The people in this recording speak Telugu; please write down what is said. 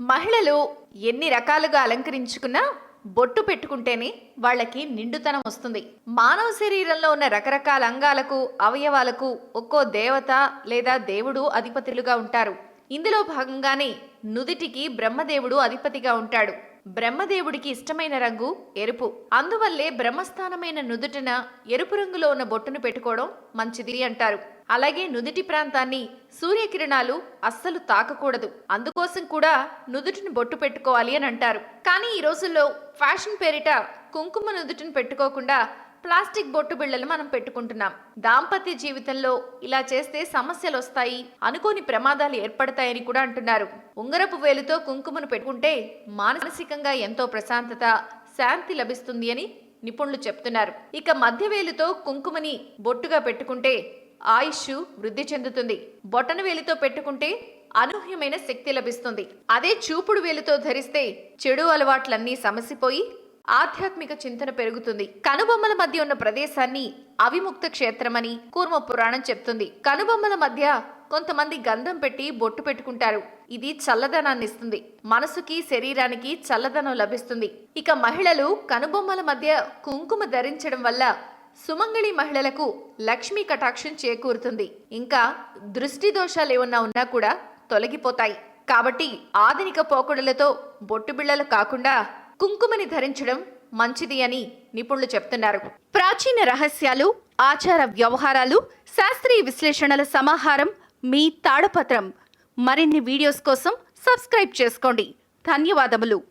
మహిళలు ఎన్ని రకాలుగా అలంకరించుకున్నా బొట్టు పెట్టుకుంటేనే వాళ్ళకి నిండుతనం వస్తుంది. మానవ శరీరంలో ఉన్న రకరకాల అంగాలకు, అవయవాలకు ఒక్కో దేవత లేదా దేవుడు అధిపతులుగా ఉంటారు. ఇందులో భాగంగానే నుదిటికి బ్రహ్మదేవుడు అధిపతిగా ఉంటాడు. బ్రహ్మదేవుడికి ఇష్టమైన రంగు ఎరుపు. అందువల్లే బ్రహ్మస్థానమైన నుదుటిన ఎరుపు రంగులో ఉన్న బొట్టును పెట్టుకోవడం మంచిది అంటారు. అలాగే నుదిటి ప్రాంతాన్ని సూర్యకిరణాలు అస్సలు తాకకూడదు. అందుకోసం కూడా నుదుటిని బొట్టు పెట్టుకోవాలి అని అంటారు. కానీ ఈ రోజుల్లో ఫ్యాషన్ పేరిట కుంకుమ నుదుటిని పెట్టుకోకుండా ప్లాస్టిక్ బొట్టు బిళ్ళలు మనం పెట్టుకుంటున్నాం. దాంపత్య జీవితంలో ఇలా చేస్తే సమస్యలు వస్తాయి, అనుకోని ప్రమాదాలు ఏర్పడతాయని కూడా అంటున్నారు. ఉంగరపు వేలుతో కుంకుమను పెట్టుకుంటే మానసికంగా ఎంతో ప్రశాంతత, శాంతి లభిస్తుంది అని నిపుణులు చెప్తున్నారు. ఇక మధ్య వేలుతో కుంకుమని బొట్టుగా పెట్టుకుంటే ఆయుష్ వృద్ధి చెందుతుంది. బొటన వేలితో పెట్టుకుంటే అనూహ్యమైన శక్తి లభిస్తుంది. అదే చూపుడు వేలుతో ధరిస్తే చెడు అలవాట్లన్నీ సమసిపోయి ఆధ్యాత్మిక చింతన పెరుగుతుంది. కనుబొమ్మల మధ్య ఉన్న ప్రదేశాన్ని అవిముక్త క్షేత్రమని కూర్మ పురాణం చెప్తుంది. కనుబొమ్మల మధ్య కొంతమంది గంధం పెట్టి బొట్టు పెట్టుకుంటారు. ఇది చల్లదనాన్ని ఇస్తుంది. మనసుకి, శరీరానికి చల్లదనం లభిస్తుంది. ఇక మహిళలు కనుబొమ్మల మధ్య కుంకుమ ధరించడం వల్ల సుమంగళి మహిళలకు లక్ష్మీ కటాక్షం చేకూరుతుంది. ఇంకా దృష్టి దోషాలు ఏమన్నా ఉన్నా కూడా తొలగిపోతాయి. కాబట్టి ఆధునిక పోకడలతో బొట్టు బిళ్ళలు కాకుండా కుంకుమని ధరించడం మంచిది అని నిపుణులు చెప్తున్నారు. ప్రాచీన రహస్యాలు, ఆచార వ్యవహారాలు, శాస్త్రీయ విశ్లేషణల సమాహారం మీ తాళపత్రం. మరిన్ని వీడియోస్ కోసం సబ్స్క్రైబ్ చేసుకోండి. ధన్యవాదములు.